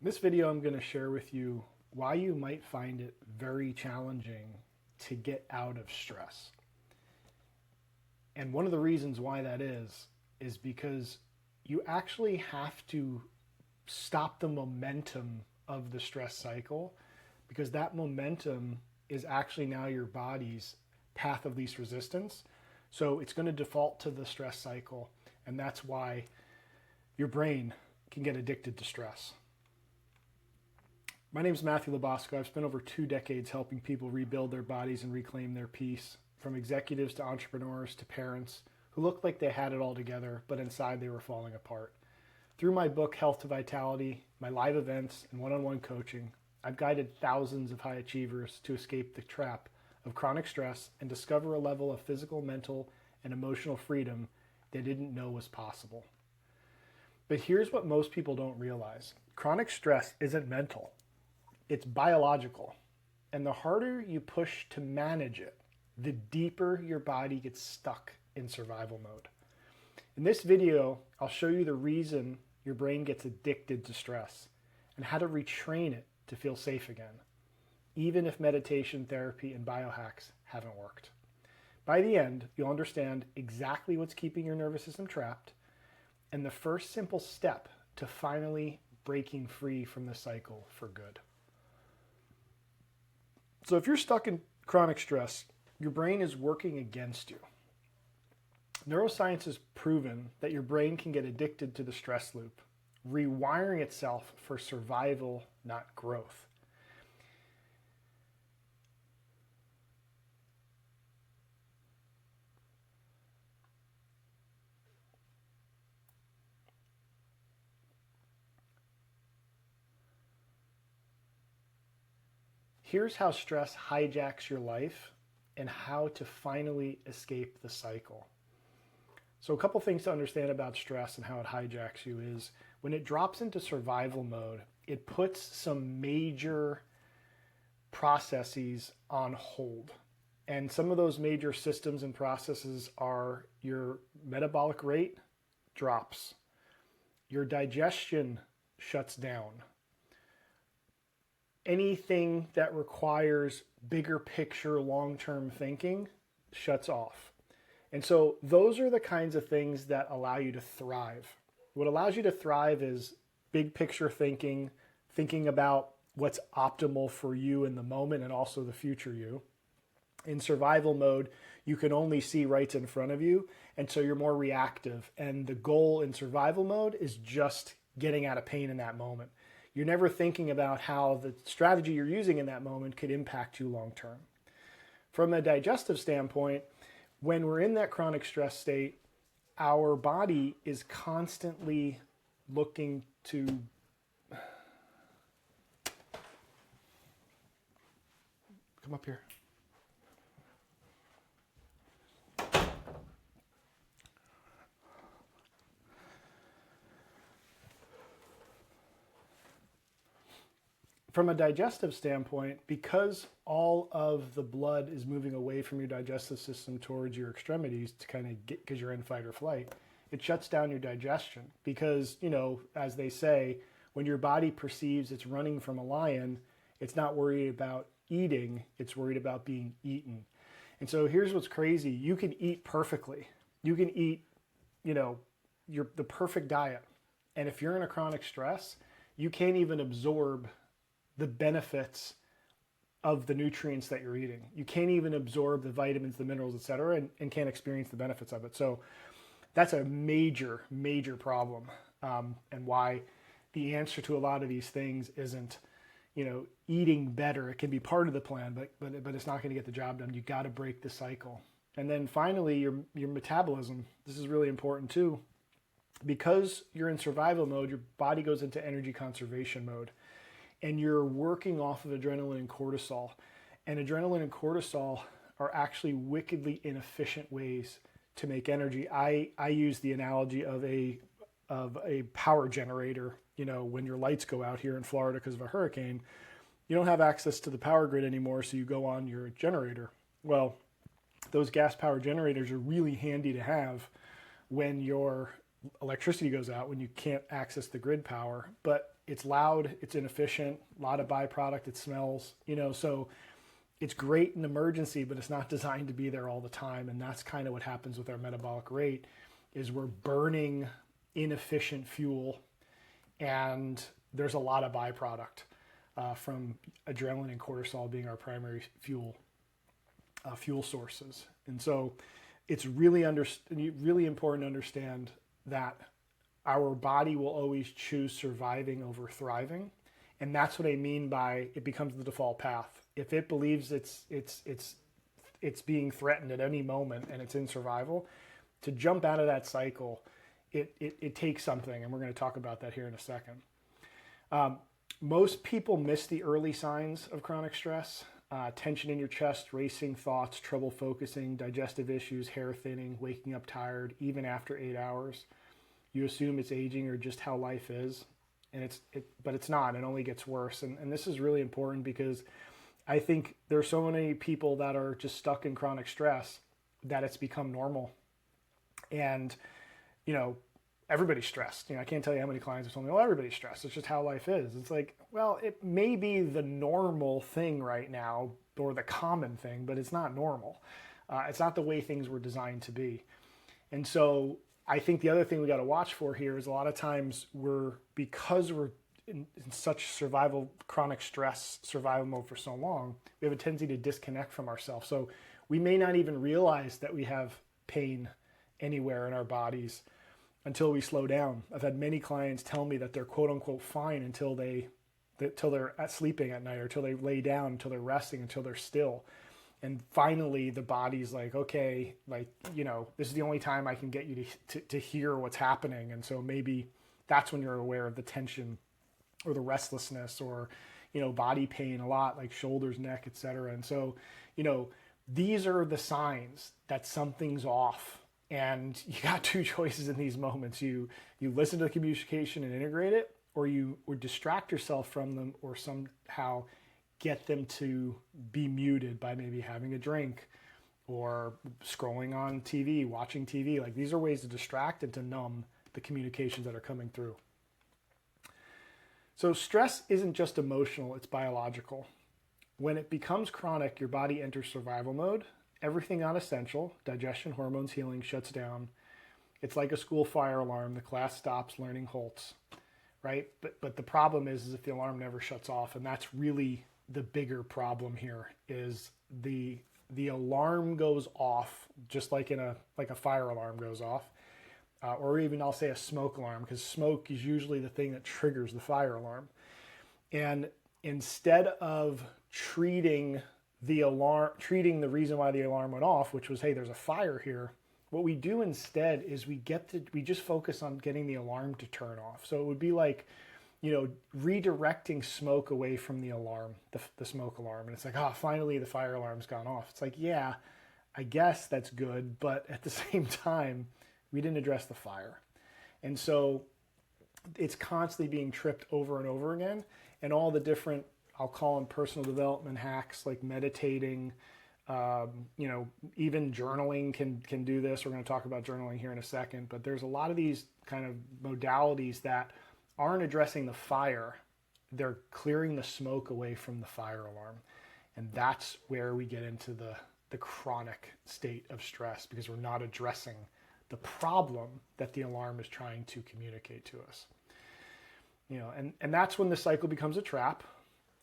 In this video, I'm going to share with you why you might find it very challenging to get out of stress. And one of the reasons why that is because you actually have to stop the momentum of the stress cycle, because that momentum is actually now your body's path of least resistance. So it's going to default to the stress cycle, and that's why your brain can get addicted to stress. My name is Matthew LaBosco. I've spent over 2 decades helping people rebuild their bodies and reclaim their peace, from executives to entrepreneurs to parents who looked like they had it all together, but inside they were falling apart. Through my book, Health to Vitality, my live events, and one-on-one coaching, I've guided thousands of high achievers to escape the trap of chronic stress and discover a level of physical, mental, and emotional freedom they didn't know was possible. But here's what most people don't realize. Chronic stress isn't mental. It's biological. And the harder you push to manage it, the deeper your body gets stuck in survival mode. In this video, I'll show you the reason your brain gets addicted to stress and how to retrain it to feel safe again, even if meditation, therapy, and biohacks haven't worked. By the end, you'll understand exactly what's keeping your nervous system trapped and the first simple step to finally breaking free from the cycle for good. So if you're stuck in chronic stress, your brain is working against you. Neuroscience has proven that your brain can get addicted to the stress loop, rewiring itself for survival, not growth. Here's how stress hijacks your life and how to finally escape the cycle. So a couple things to understand about stress and how it hijacks you is when it drops into survival mode, it puts some major processes on hold. And some of those major systems and processes are your metabolic rate drops, your digestion shuts down, anything that requires bigger picture, long-term thinking shuts off. And so those are the kinds of things that allow you to thrive. What allows you to thrive is big picture thinking, thinking about what's optimal for you in the moment and also the future you. In survival mode, you can only see right in front of you, and so you're more reactive. And the goal in survival mode is just getting out of pain in that moment. You're never thinking about how the strategy you're using in that moment could impact you long term. From a digestive standpoint, when we're in that chronic stress state, our body is constantly looking to come up here. From a digestive standpoint, because all of the blood is moving away from your digestive system towards your extremities to kind of get, because you're in fight or flight, it shuts down your digestion. Because, as they say, when your body perceives it's running from a lion, it's not worried about eating, it's worried about being eaten. And so here's what's crazy. You can eat perfectly. You can eat, the perfect diet. And if you're in a chronic stress, you can't even absorb the benefits of the nutrients that you're eating. You can't even absorb the vitamins, the minerals, et cetera, and can't experience the benefits of it. So that's a major, major problem, and why the answer to a lot of these things isn't, eating better. It can be part of the plan, but it's not going to get the job done. You got to break the cycle. And then finally, your metabolism. This is really important too. Because you're in survival mode, your body goes into energy conservation mode. And you're working off of adrenaline and cortisol. And adrenaline and cortisol are actually wickedly inefficient ways to make energy. I use the analogy of a power generator. When your lights go out here in Florida because of a hurricane, you don't have access to the power grid anymore, so you go on your generator. Well, those gas power generators are really handy to have when your electricity goes out, when you can't access the grid power. But It's loud, it's inefficient, a lot of byproduct, it smells, so it's great in emergency, but it's not designed to be there all the time. And that's kind of what happens with our metabolic rate, is we're burning inefficient fuel, and there's a lot of byproduct from adrenaline and cortisol being our primary fuel sources. And so it's really important to understand that our body will always choose surviving over thriving. And that's what I mean by it becomes the default path. If it believes it's being threatened at any moment and it's in survival, to jump out of that cycle, it takes something. And we're going to talk about that here in a second. Most people miss the early signs of chronic stress. Tension in your chest, racing thoughts, trouble focusing, digestive issues, hair thinning, waking up tired, even after 8 hours. You assume it's aging or just how life is, but it's not. It only gets worse. And this is really important because I think there's so many people that are just stuck in chronic stress that it's become normal. And, everybody's stressed. I can't tell you how many clients have told me, well, everybody's stressed. It's just how life is. It's like, well, it may be the normal thing right now or the common thing, but it's not normal. It's not the way things were designed to be. And so I think the other thing we got to watch for here is a lot of times because we're in such chronic stress, survival mode for so long, we have a tendency to disconnect from ourselves. So we may not even realize that we have pain anywhere in our bodies until we slow down. I've had many clients tell me that they're quote unquote fine until they're sleeping at night, or until they lay down, until they're resting, until they're still. And finally the body's like, okay, this is the only time I can get you to hear what's happening. And so maybe that's when you're aware of the tension or the restlessness or, body pain a lot, like shoulders, neck, etc. And so, these are the signs that something's off. And you got two choices in these moments. You listen to the communication and integrate it, or you distract yourself from them, or somehow get them to be muted by maybe having a drink or scrolling on TV, watching TV. Like, these are ways to distract and to numb the communications that are coming through. So stress isn't just emotional, it's biological. When it becomes chronic, your body enters survival mode. Everything not essential, digestion, hormones, healing, shuts down. It's like a school fire alarm. The class stops, learning halts, right? But the problem is if the alarm never shuts off, and that's really the bigger problem here, is the alarm goes off just like a fire alarm goes off, or even I'll say a smoke alarm, because smoke is usually the thing that triggers the fire alarm. And instead of treating the reason why the alarm went off, which was, hey, there's a fire here, what we do instead is we just focus on getting the alarm to turn off. So it would be like, redirecting smoke away from the alarm, the smoke alarm. And it's like, finally the fire alarm's gone off. It's like, yeah, I guess that's good, but at the same time, we didn't address the fire. And so it's constantly being tripped over and over again, and all the different, I'll call them personal development hacks, like meditating, even journaling can do this. We're going to talk about journaling here in a second, but there's a lot of these kind of modalities that aren't addressing the fire. They're clearing the smoke away from the fire alarm. And that's where we get into the chronic state of stress, because we're not addressing the problem that the alarm is trying to communicate to us. And that's when the cycle becomes a trap.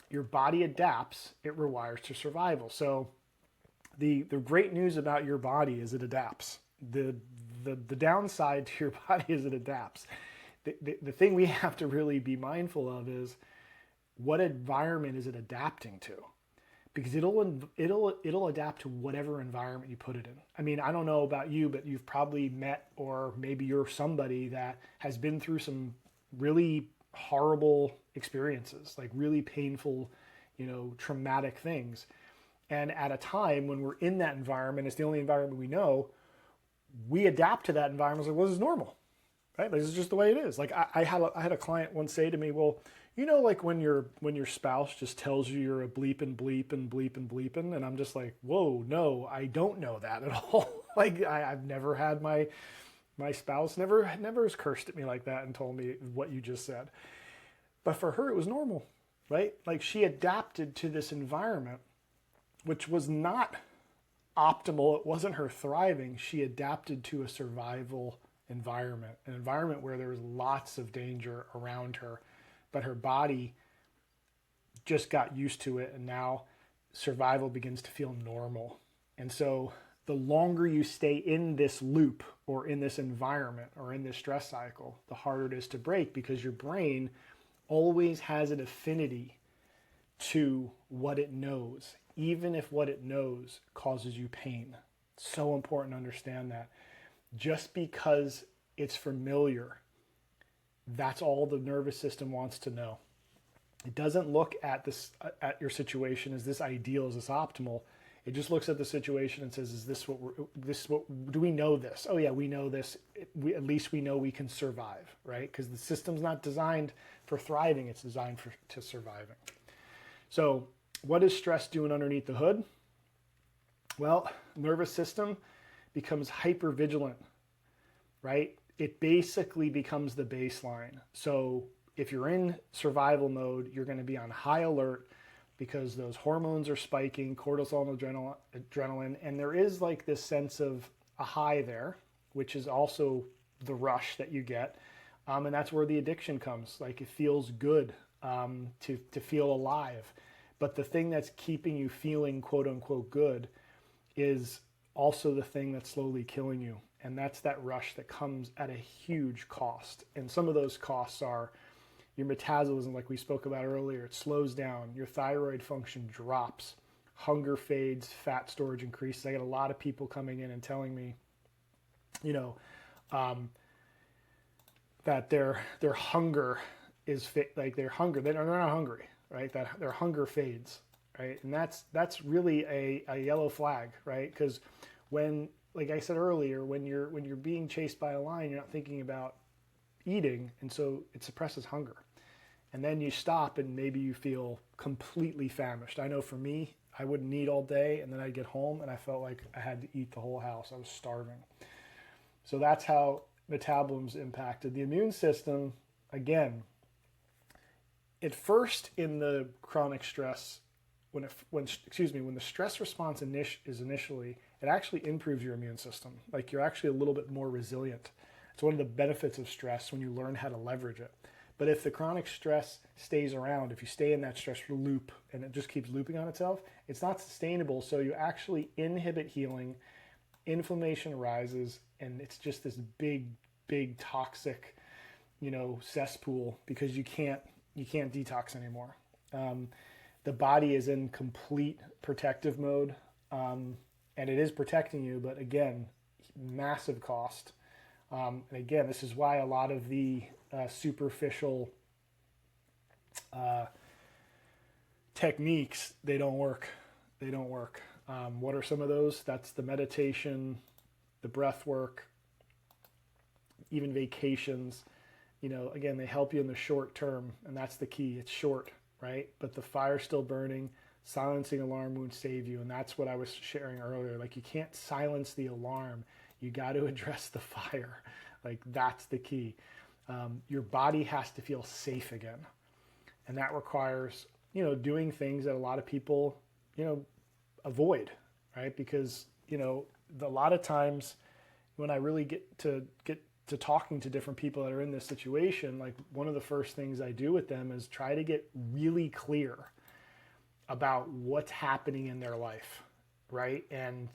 Your body adapts, it rewires to survival. So the great news about your body is it adapts. The downside to your body is it adapts. The thing we have to really be mindful of is, what environment is it adapting to? Because it'll adapt to whatever environment you put it in. I mean, I don't know about you, but you've probably met, or maybe you're somebody that has been through some really horrible experiences, like really painful, traumatic things. And at a time when we're in that environment, it's the only environment we know, we adapt to that environment. It's like, well, this is normal, right? This is just the way it is. Like I had a client once say to me, well, like when your spouse just tells you you're a bleeping, bleeping, bleeping, bleeping. And I'm just like, whoa, no, I don't know that at all. Like I've never had my spouse never has cursed at me like that and told me what you just said. But for her, it was normal, right? Like she adapted to this environment, which was not optimal. It wasn't her thriving. She adapted to a survival environment, an environment where there was lots of danger around her, but her body just got used to it. And now survival begins to feel normal. And so the longer you stay in this loop or in this environment or in this stress cycle, the harder it is to break, because your brain always has an affinity to what it knows, even if what it knows causes you pain. So important to understand that. Just because it's familiar, that's all the nervous system wants to know. It doesn't look at this, at your situation, is this ideal, is this optimal? It just looks at the situation and says, do we know this? Oh yeah, we know this. At least we know we can survive, right? Because the system's not designed for thriving, it's designed to surviving. So what is stress doing underneath the hood? Well, nervous system becomes hypervigilant, right? It basically becomes the baseline. So if you're in survival mode, you're going to be on high alert because those hormones are spiking, cortisol and adrenaline, and there is like this sense of a high there, which is also the rush that you get. And that's where the addiction comes. Like it feels good to feel alive. But the thing that's keeping you feeling quote unquote good is also the thing that's slowly killing you. And that's that rush that comes at a huge cost. And some of those costs are your metabolism, like we spoke about earlier, it slows down. Your thyroid function drops. Hunger fades, fat storage increases. I get a lot of people coming in and telling me, that their hunger is like their hunger. They're not hungry, right? That their hunger fades, right? And that's really a yellow flag, right? Because when, like I said earlier, when you're being chased by a lion, you're not thinking about eating, and so it suppresses hunger. And then you stop and maybe you feel completely famished. I know for me, I wouldn't eat all day and then I'd get home and I felt like I had to eat the whole house. I was starving. So that's how metabolism's impacted. The immune system, again, at first in the chronic stress, when the stress response is initially, it actually improves your immune system. Like you're actually a little bit more resilient. It's one of the benefits of stress when you learn how to leverage it. But if the chronic stress stays around, if you stay in that stress loop and it just keeps looping on itself, it's not sustainable. So you actually inhibit healing, inflammation rises, and it's just this big toxic, cesspool because you can't detox anymore. The body is in complete protective mode, and it is protecting you, but again, massive cost. And again, this is why a lot of the superficial techniques, they don't work. What are some of those? That's the meditation, the breath work, even vacations. Again, they help you in the short term, and that's the key. It's short, right? But the fire's still burning. Silencing alarm won't save you, and that's what I was sharing earlier. Like you can't silence the alarm. You got to address the fire. Like that's the key. Your body has to feel safe again. And that requires, doing things that a lot of people, avoid, right? Because, a lot of times when I really get to talking to different people that are in this situation, like one of the first things I do with them is try to get really clear about what's happening in their life, right? And,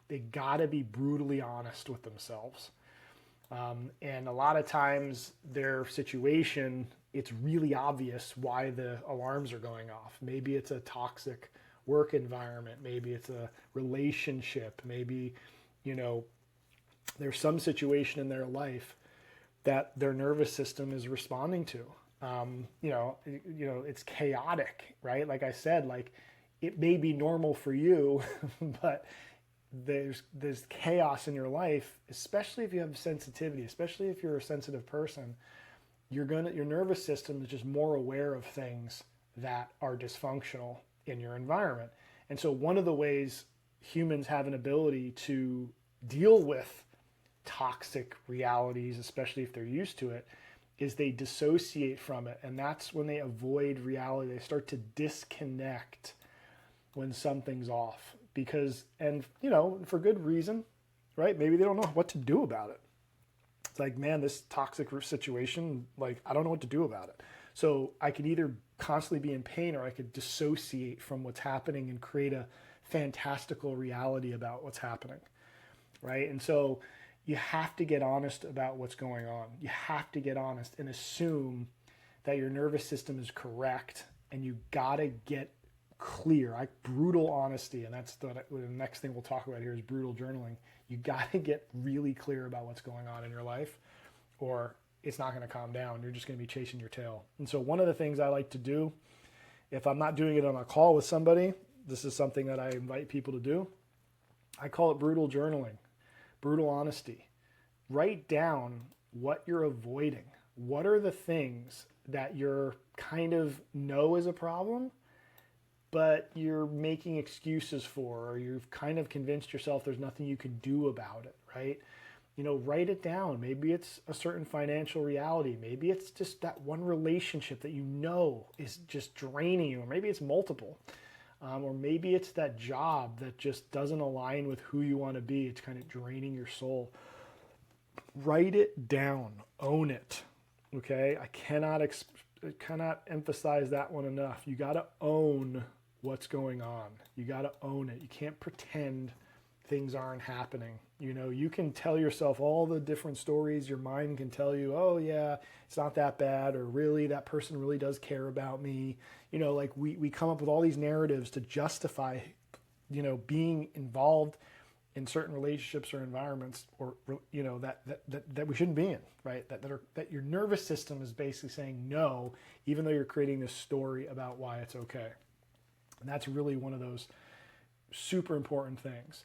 they gotta be brutally honest with themselves. And a lot of times their situation, it's really obvious why the alarms are going off. Maybe it's a toxic work environment. Maybe it's a relationship. Maybe, there's some situation in their life that their nervous system is responding to. It's chaotic, right? Like I said, like it may be normal for you, but there's chaos in your life, especially if you have sensitivity, especially if you're a sensitive person. Your nervous system is just more aware of things that are dysfunctional in your environment. And so one of the ways humans have an ability to deal with toxic realities, especially if they're used to it, is they dissociate from it. And that's when they avoid reality. They start to disconnect when something's off because, and for good reason, right? Maybe they don't know what to do about it. It's like, man, this toxic situation, like, I don't know what to do about it. So I could either constantly be in pain or I could dissociate from what's happening and create a fantastical reality about what's happening, right? And so you have to get honest about what's going on. You have to get honest and assume that your nervous system is correct, and you gotta get clear, like brutal honesty. And that's the next thing we'll talk about here is brutal journaling. You gotta get really clear about what's going on in your life, or it's not gonna calm down. You're just gonna be chasing your tail. And so one of the things I like to do, if I'm not doing it on a call with somebody, this is something that I invite people to do. I call it brutal journaling. Brutal honesty. Write down what you're avoiding. What are the things that you're kind of know is a problem, but you're making excuses for, or you've kind of convinced yourself there's nothing you can do about it, right? Write it down. Maybe it's a certain financial reality. Maybe it's just that one relationship that is just draining you, or maybe it's multiple. Or maybe it's that job that just doesn't align with who you want to be. It's kind of draining your soul. Write it down. Own it. Okay? I cannot emphasize that one enough. You got to own what's going on. You got to own it. You can't pretend things aren't happening. You can tell yourself all the different stories. Your mind can tell you, oh yeah, it's not that bad, or really that person really does care about me. Like we come up with all these narratives to justify, being involved in certain relationships or environments, or that we shouldn't be in, right? That your nervous system is basically saying no, even though you're creating this story about why it's okay. And that's really one of those super important things.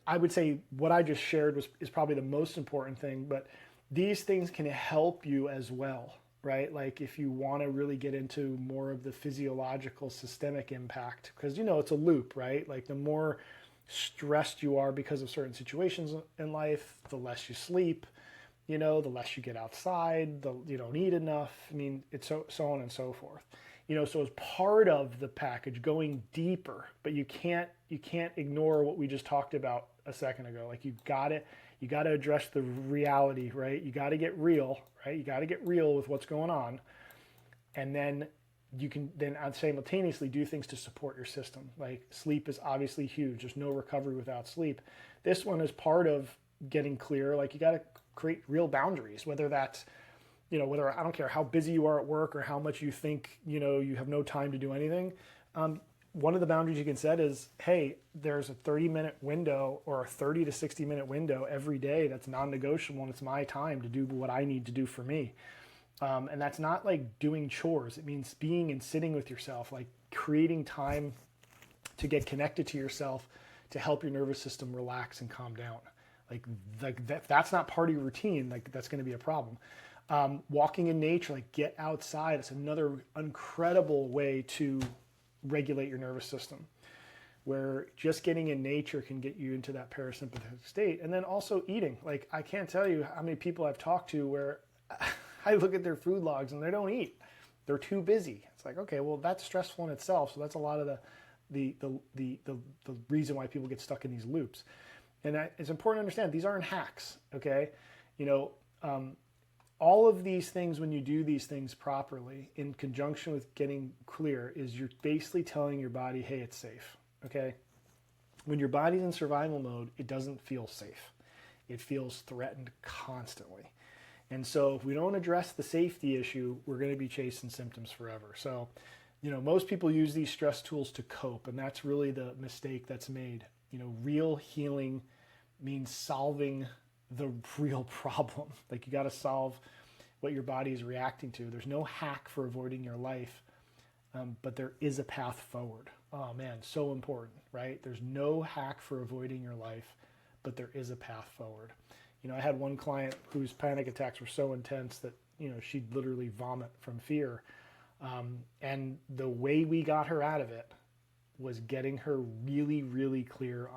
I would say what I just shared is probably the most important thing, but these things can help you as well, right? Like if you want to really get into more of the physiological systemic impact, because it's a loop, right? Like the more stressed you are because of certain situations in life, the less you sleep, the less you get outside, you don't eat enough. I mean, it's so on and so forth. So as part of the package, going deeper, but you can't ignore what we just talked about a second ago. Like you got to address the reality, right? You got to get real, right? You got to get real with what's going on, and then you can then simultaneously do things to support your system. Like sleep is obviously huge. There's no recovery without sleep. This one is part of getting clear. Like you got to create real boundaries, whether that's whether I don't care how busy you are at work or how much you think, you have no time to do anything. One of the boundaries you can set is, hey, there's a 30-minute window or a 30 to 60-minute window every day that's non-negotiable, and it's my time to do what I need to do for me. And that's not like doing chores. It means being and sitting with yourself, like creating time to get connected to yourself to help your nervous system relax and calm down. Like that's not part of your routine. Like that's going to be a problem. Walking in nature, like get outside. It's another incredible way to regulate your nervous system, where just getting in nature can get you into that parasympathetic state. And then also eating. Like I can't tell you how many people I've talked to where I look at their food logs and they don't eat. They're too busy. It's like, okay, well that's stressful in itself. So that's a lot of the reason why people get stuck in these loops. And it's important to understand these aren't hacks. Okay, all of these things, when you do these things properly in conjunction with getting clear, is you're basically telling your body, hey, it's safe, okay? When your body's in survival mode, it doesn't feel safe. It feels threatened constantly. And so if we don't address the safety issue, we're going to be chasing symptoms forever. So, most people use these stress tools to cope, and that's really the mistake that's made. Real healing means solving the real problem. Like you got to solve what your body is reacting to. There's no hack for avoiding your life, but there is a path forward. Oh man, so important, right? There's no hack for avoiding your life, but there is a path forward. I had one client whose panic attacks were so intense that, she'd literally vomit from fear. And the way we got her out of it was getting her really, really clear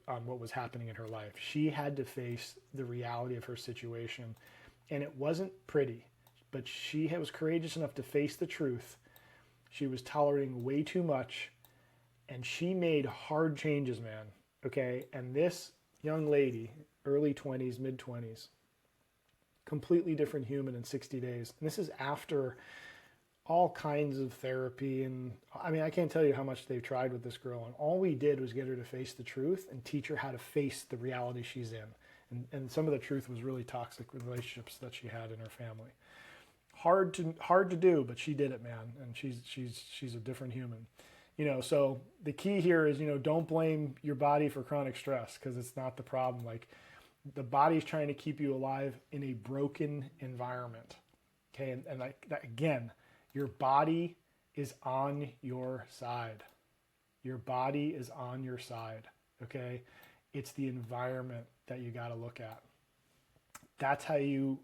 on what was happening in her life. She had to face the reality of her situation and it wasn't pretty, but she was courageous enough to face the truth. She was tolerating way too much, and she made hard changes, man. Okay. And this young lady, early 20s, mid 20s, completely different human in 60 days. And this is after all kinds of therapy. And I mean, I can't tell you how much they've tried with this girl. And all we did was get her to face the truth and teach her how to face the reality she's in. And some of the truth was really toxic relationships that she had in her family. Hard to do, but she did it, man. And she's a different human. So the key here is, don't blame your body for chronic stress, because it's not the problem. Like, the body's trying to keep you alive in a broken environment. Okay. And like that, again, your body is on your side. Your body is on your side. Okay. It's the environment that you got to look at. That's how you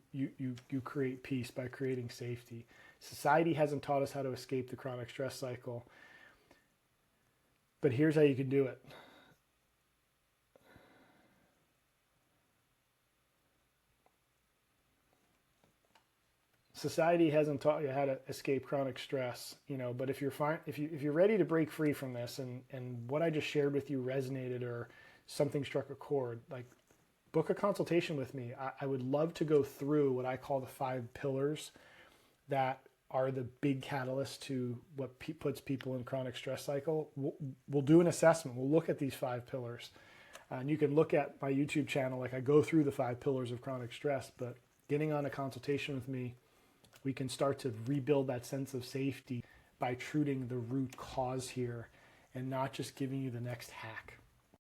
create peace, by creating safety. Society hasn't taught us how to escape the chronic stress cycle. But here's how you can do it. Society hasn't taught you how to escape chronic stress, but if you're ready to break free from this, and what I just shared with you resonated, or something struck a chord, like, book a consultation with me. I would love to go through what I call the 5 pillars that are the big catalyst to what puts people in chronic stress cycle. We'll do an assessment. We'll look at these 5 pillars. And you can look at my YouTube channel, like, I go through the 5 pillars of chronic stress. But getting on a consultation with me, we can start to rebuild that sense of safety by treating the root cause here, and not just giving you the next hack.